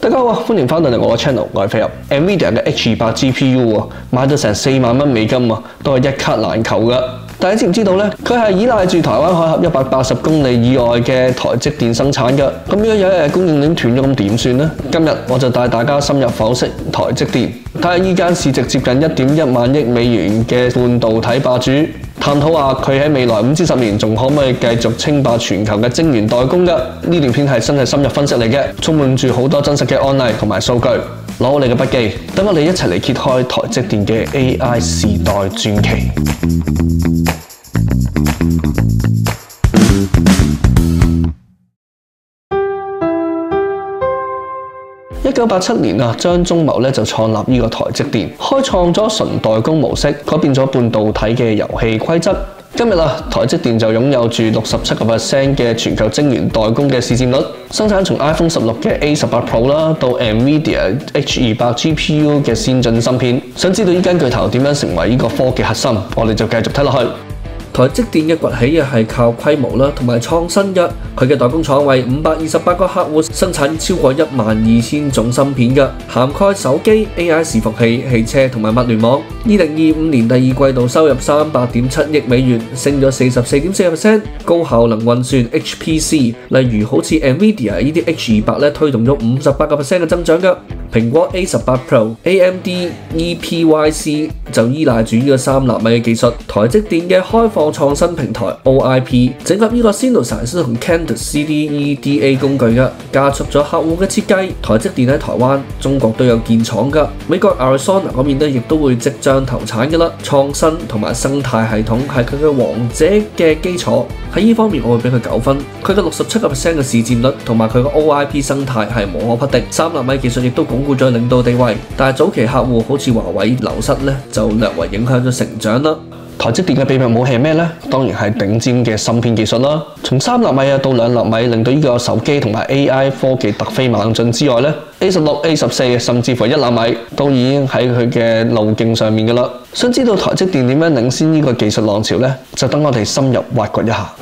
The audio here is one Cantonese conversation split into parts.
大家好啊，歡迎翻到嚟我嘅 channel， 我係飛入。Nvidia 嘅 H200 GPU 啊，買到成4萬蚊美金啊，都係一卡難求噶。大家知唔知道呢？佢係依賴住台灣海峽180公里以外嘅台積電生產嘅。咁如果有一日供應鏈斷咗，咁點算呢？今日我就帶大家深入剖析台積電，睇下依間市值接近1.1萬億美元嘅半導體霸主，探討下佢喺未來5至10年仲可唔可以繼續稱霸全球嘅晶圓代工嘅。呢段片係真係深入分析嚟嘅，充滿住好多真實嘅案例同埋數據。攞好你嘅筆記，等我哋一齊嚟揭開台積電嘅 AI 時代傳奇。1987年啊，張忠謀就創立呢個台積電，開創咗純代工模式，改變咗半導體嘅遊戲規則。今日啊，台積電就擁有住67% 嘅全球晶圓代工嘅市佔率，生產從 iPhone 16嘅 A18 Pro 啦，到 Nvidia H200 GPU 嘅先進芯片。想知道呢間巨頭點樣成為呢個科技核心，我哋就繼續睇落去。台積電嘅崛起係靠規模啦，同埋創新嘅。佢嘅代工廠為528個客戶生產超過12000種芯片嘅，涵蓋手機、AI 伺服器、汽車同埋物聯網。2025年第二季度收入300.7億美元，升咗44.4%。高效能運算 HPC， 例如好似 Nvidia 呢啲 H200 推動咗58% 嘅增長嘅。蘋果 A18 Pro、AMD EPYC 就依賴住呢個3納米嘅技術。台積電嘅開放創新平台 OIP 整合呢個 Synthesize 同 Cantus CDEDA 工具嘅，加速咗客戶嘅設計。台積電喺台灣、中國都有建廠㗎。美國 Arizona 嗰邊亦都會即將投產㗎啦。創新同埋生態系統係佢嘅王者嘅基礎。喺呢方面我會俾佢9分。佢嘅67% 嘅市佔率同埋佢嘅 OIP 生態係無可匹敵。3納米技術亦都鞏固咗領導地位，但係早期客戶好似華為流失咧，就略為影響咗成長啦。台積電嘅秘密武器係咩呢？當然係頂尖嘅芯片技術啦。從3納米到2納米，令到呢個手機同埋 AI 科技突飛猛進之外咧，A16、A14 甚至乎1納米都已經喺佢嘅路徑上面㗎啦。想知道台積電點樣領先呢個技術浪潮呢？就等我哋深入挖掘一下。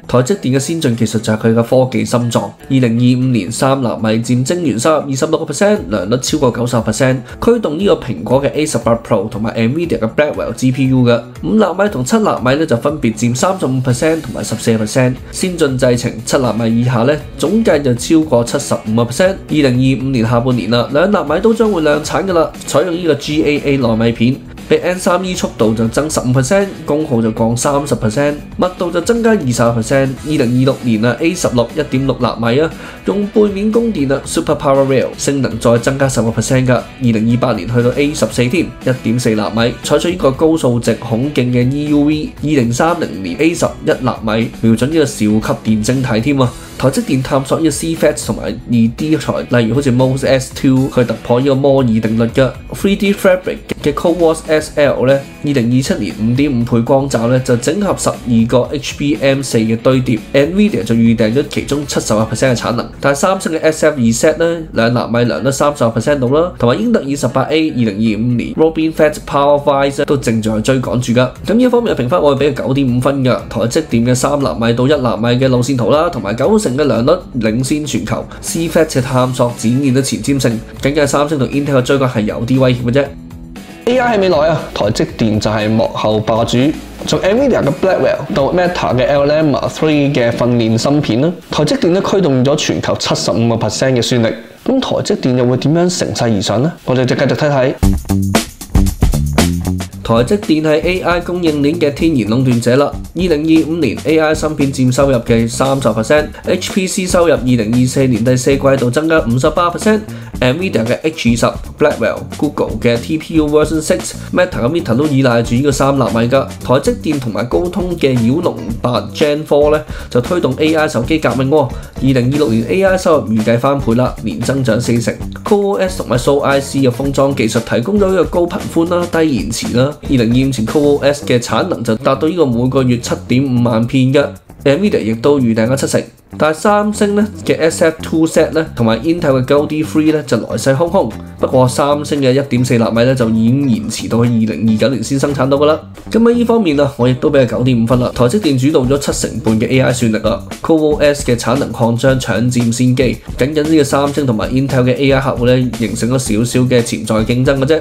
台積電嘅先進技術就係佢嘅科技心臟。2025年3納米佔晶圓收入26%，良率超過90%，驅動呢個蘋果嘅 A18 Pro 同埋 Nvidia 嘅 Blackwell GPU 嘅。5納米同7納米就分別佔35%同埋14%。先進製程7納米以下總計就超過75%。2025年下半年啦，2納米都將會量產㗎啦，採用呢個 GAA 納米片。比 N3E 速度就增15%，功耗就降30%，密度就增加20%。2026年A16 1.6納米用背面供電Super Power Rail， 性能再增加10%㗎。2028年去到 A14 添，1.4納米，採取呢個高數值孔徑嘅 EUV。2030年 A11 納米，瞄準呢個兆級電晶體添。台積電探索呢個 CFET 同埋 2D 材，例如好似 MOS-S2 去突破呢個摩爾定律嘅 3D Fabric 嘅 CoWoS SL 2027年5.5倍光罩就整合12個 HBM4 嘅堆疊。Nvidia 就預訂咗其中70% 嘅產能，但係三星嘅 SF2Z 2納米良率30% 到啦，同埋英特爾 18A 2025年 ROBINFET PowerVise 都正在追趕住㗎。咁呢一方面嘅評分我會俾佢9.5分㗎。台積電嘅3納米到1納米嘅路線圖啦，同埋90%嘅良率領先全球。CFET 嘅探索展現咗前瞻性，僅僅三星同 Intel 嘅追趕係有啲威脅嘅啫。AI 喺未來台積電就係幕後霸主。從 Nvidia 嘅 Blackwell 到 Meta 嘅 Llama 3嘅訓練芯片台積電驅動咗全球75% 嘅算力。咁台積電又會點樣乘勢而上呢？我哋就繼續睇睇。台積電係 AI 供應鏈嘅天然壟斷者啦。2025年 AI 芯片佔收入嘅30%，HPC 收入2024年第4季度增加58%。Nvidia 嘅 H20、Blackwell、Google 嘅 TPU Version 6、Meta 嘅 Meta 都依賴住呢個3納米㗎。台積電同埋高通嘅驍龍8 Gen 4就推動 AI 手機革命喎。2026年 AI 收入預計翻倍啦，年增長40%。CoWoS 同埋 SoIC 嘅封裝技術提供咗呢個高頻寬啦、低延遲啦。2025年 CoWoS 嘅產能就達到呢個每個月7.5萬片嘅。Nvidia 亦都預訂咗70%。但係三星咧嘅 SF2 set 咧同埋 Intel 嘅 Goldie 3咧就來勢洶洶。不過三星嘅1.4納米咧就已經延遲到去2029年先生產到㗎啦。咁喺呢方面啊，我亦都俾佢9.5分啦。台積電主導咗7成半嘅 AI 算力啊 ，CoWoS 嘅產能擴張搶佔先機，僅呢個三星同埋 Intel 嘅 AI 客戶咧形成咗少少嘅潛在競爭嘅啫。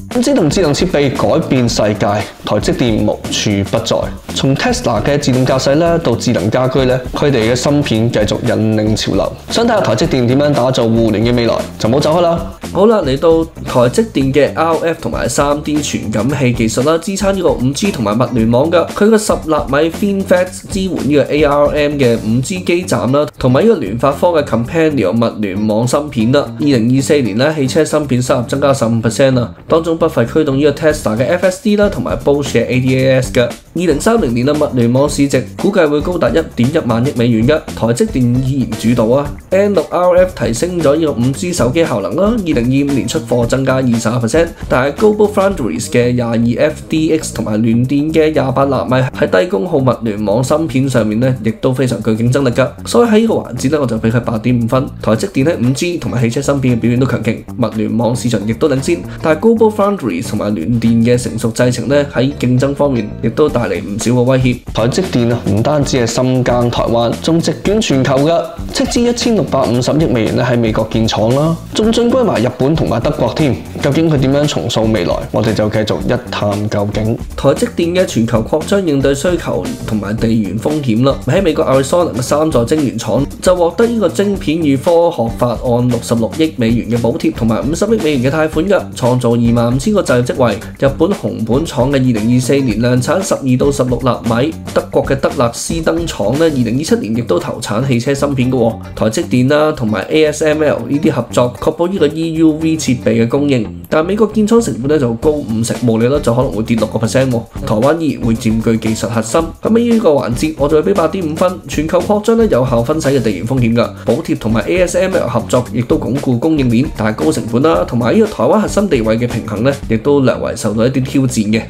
感知同智能設備改變世界，台積電無處不在。從 Tesla 嘅自動駕駛咧到智能家居咧，佢哋嘅芯片繼續引領潮流。想睇下台積電點樣打造互聯嘅未來，就唔好走開啦。好啦，嚟到台積電嘅 RF 同埋 3D 傳感器技術啦，支撐呢個 5G 同埋物聯網㗎。佢個10納米 FinFET 支援呢個 ARM 嘅 5G 基站啦，同埋呢個聯發科嘅 Companion 物聯網芯片啦。2024年咧汽車芯片收入增加15%啦，當中不費驅動呢個 Tesla 嘅 FSD 啦，同埋 Bosch 嘅 ADAS 嘅。2030年嘅物聯網市值估計會高達1.1萬億美元嘅。台積電依然主導啊 ，N6 RF 提升咗呢個 5G 手機效能啦。2025年出貨增加20%，但係 Global Foundries 嘅 22FDX 同埋聯電嘅28納米喺低功耗物聯網芯片上面咧，亦都非常具競爭力㗎。所以喺呢個環節咧，我就俾佢8.5分。台積電喺 5G 同埋汽車芯片嘅表現都強勁，物聯網市場亦都領先，但係 Global Foundries 同埋聯電嘅成熟製程咧喺競爭方面亦都帶嚟唔少嘅威脅。台積電啊，唔單止係深耕台灣，仲席捲全球㗎，斥資1650億美元咧喺美國建廠啦，仲進軍埋日本同埋德國添。究竟佢點樣重塑未來？我哋就繼續一探究竟。台積電嘅全球擴張應對需求同埋地緣風險啦，喺美國亞利桑那嘅3座晶圓廠就獲得呢個晶片與科學法案66億美元嘅補貼同埋50億美元嘅貸款㗎，創造25000個就業職位。日本熊本廠嘅2024年量產12到16納米，德國嘅德勒斯登廠咧2027年亦都投產汽車芯片嘅。台積電啦同埋 ASML 呢啲合作，確保呢個 EUV 設備嘅供應。但係美國建廠成本咧就高50%，毛利率就可能會跌6%。台灣依然會佔據技術核心。咁喺呢個環節，我就會俾8.5分。全球擴張咧有效分散嘅地緣風險㗎，補貼同埋 ASML 合作亦都鞏固供應鏈，但係高成本啦，同埋呢個台灣核心地位嘅平衡咧，亦都略為受到一啲挑戰嘅。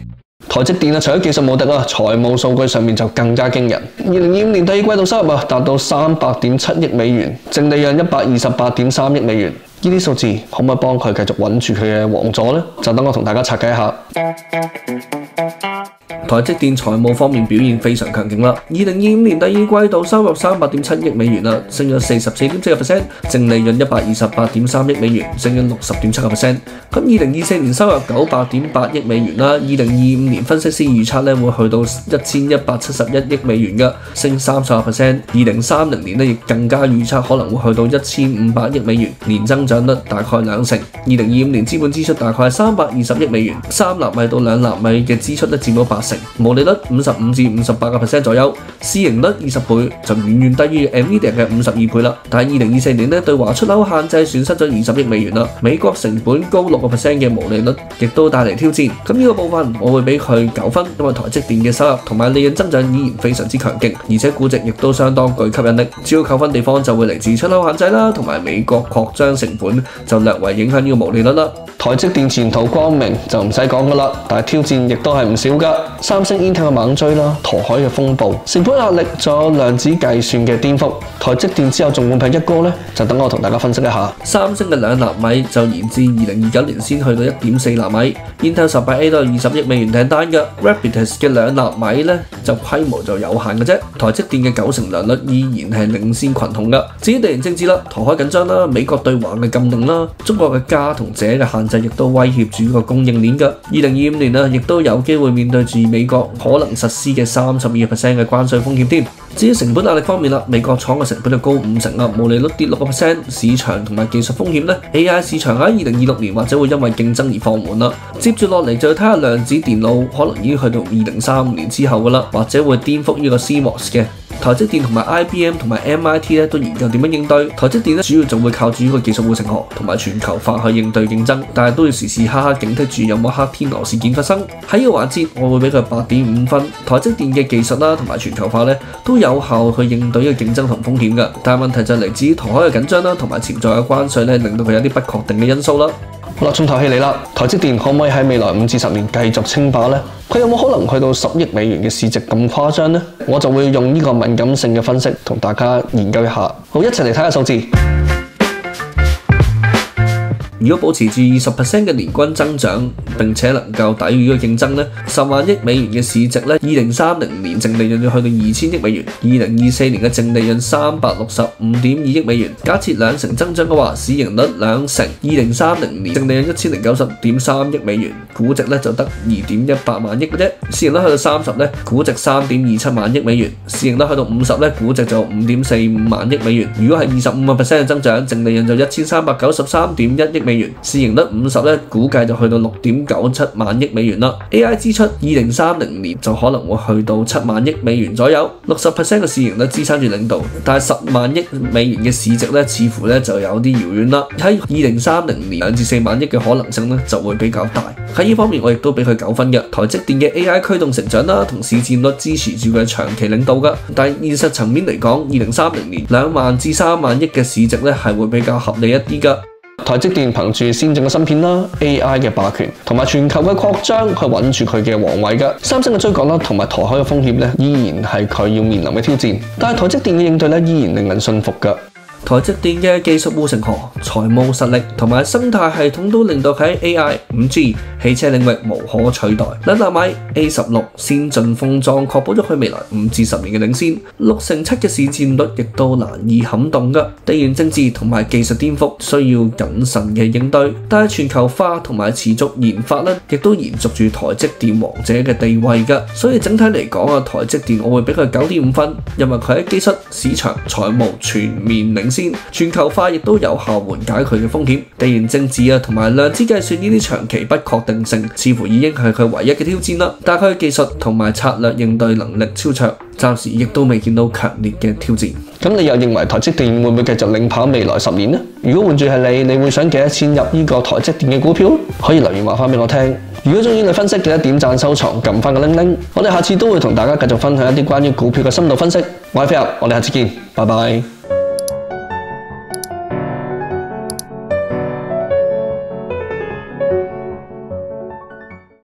台積電除咗技術無敵啦，財務數據上面就更加驚人。2025年第二季度收入達到300.7億美元，淨利潤128.3億美元。呢啲數字可唔可以幫佢繼續穩住佢嘅王座呢？就等我同大家拆解一下。台積電財務方面表現非常強勁啦。2025年第二季度收入300.7億美元啦，升咗44.4%，淨利潤128.3億美元，升咗60.7%。咁2024年收入900.8億美元啦，2025年分析師預測咧會去到1171億美元嘅，升30%。2030年咧亦更加預測可能會去到1500億美元，年增長率大概2成。2025年資本支出大概係320億美元，3納米到2納米嘅支出咧佔到8成。毛利率55至58%左右，市盈率20倍，就遠遠低於 NVIDIA 嘅52倍啦。但係2024年咧對華出口限制損失咗20億美元啦，美國成本高6% 嘅毛利率，亦都帶嚟挑戰。咁呢個部分我會俾佢9分，因為台積電嘅收入同埋利潤增長依然非常之強勁，而且估值亦都相當具吸引力。主要扣分地方就會嚟自出口限制啦，同埋美國擴張成本就略為影響呢個毛利率啦。台積電前途光明就唔使講噶啦，但係挑戰亦都係唔少噶。三星 Intel 嘅猛追啦，台海嘅風暴，成本壓力，仲有量子計算嘅顛覆。台積電之後仲會唔係一哥呢？就等我同大家分析一下。三星嘅2納米就延至2029年先去到1.4納米 ，Intel 18A 都有20億美元訂單嘅 ，Rapidus 嘅2納米呢就規模就有限嘅啫。台積電嘅9成良率依然係領先群雄噶。至於地緣政治啦，台海緊張啦，美國對華嘅禁令啦，中國嘅加同者嘅限制亦都威脅住個供應鏈噶。2025年啊，亦都有機會面對住美國可能實施嘅32% 嘅關稅風險添。至於成本壓力方面啦，美國廠嘅成本就高5成啦，毛利率跌6%，市場同埋技術風險咧 ，AI 市場喺2026年或者會因為競爭而放緩啦。接住落嚟就要睇下量子電腦可能已經去到2035年之後噶啦，或者會顛覆呢個 CMOS 嘅。台積電同埋 IBM 同埋 MIT 咧都研究點樣應對。台積電咧主要就會靠住呢個技術護城河同埋全球化去應對競爭，但係都要時時刻刻警惕住有冇黑天鵝事件發生。喺呢個環節，我會俾佢8.5分。台積電嘅技術啦同埋全球化咧都有效去應對呢個競爭同風險㗎，但係問題就係嚟自於台海嘅緊張啦同埋潛在嘅關稅咧，令到佢有啲不確定嘅因素啦。好啦，重頭戲嚟啦，台積電可唔可以喺未來5至10年繼續稱霸呢？佢有冇可能去到10億美元嘅市值咁誇張呢？我就會用呢個敏感性嘅分析同大家研究一下。好，一齊嚟睇下數字。如果保持住20% 嘅年均增長，並且能夠抵禦呢個競爭咧，10萬億美元嘅市值咧，2030年淨利潤要去到2000億美元，2024年嘅淨利潤365.2億美元。假設2成增長嘅話，市盈率2成，2030年淨利潤1090.3億美元，估值咧就得2.18萬億嘅啫。市盈率去到30咧，估值3.27萬億美元；市盈率去到50咧，估值就5.45萬億美元。如果係25% 嘅增長，淨利潤就1393.1億美元，市盈率50咧，估計就去到6.97萬億美元啦。AI 支出2030年就可能會去到7萬億美元左右，60% 嘅市盈率支撐住領導，但係10萬億美元嘅市值咧，似乎咧就有啲遙遠啦。喺2030年2至4萬億嘅可能性咧就會比較大。喺呢方面我亦都俾佢9分嘅。台積電嘅 AI 驅動成長啦，同市佔率支持住佢長期領導噶。但係現實層面嚟講，2030年2萬至3萬億嘅市值咧係會比較合理一啲噶。台積電憑住先進嘅芯片啦、AI 嘅霸權同埋全球嘅擴張去穩住佢嘅皇位嘅。三星嘅追趕啦，同埋台海嘅風險咧，依然係佢要面臨嘅挑戰。但係台積電嘅應對咧，依然令人信服嘅。台積電嘅技術護城河、財務實力同埋生態系統都令到佢喺 AI、5G、汽車領域無可取代。2納米 A16 先進封裝確保咗佢未來5至10年嘅領先，6成7嘅市佔率亦都難以撼動㗎。地緣政治同埋技術顛覆需要謹慎嘅應對，但係全球化同埋持續研發咧，亦都延續住台積電王者嘅地位㗎。所以整體嚟講啊，台積電我會俾佢9.5分，因為佢喺技術、市場、財務全面領先。全球化亦都有效緩解佢嘅風險，地緣政治啊同埋量子計算呢啲長期不確定性，似乎已經係佢唯一嘅挑戰啦。但係佢嘅技術同埋策略應對能力超卓，暫時亦都未見到強烈嘅挑戰。咁你又認為台積電會唔會繼續領跑未來10年呢？如果換住係你會想幾多錢入呢個台積電嘅股票？可以留言話翻俾我聽。如果中意你分析，記得點讚、收藏、撳翻個鈴鈴。我哋下次都會同大家繼續分享一啲關於股票嘅深度分析。我係飛俠，我哋下次見，拜拜。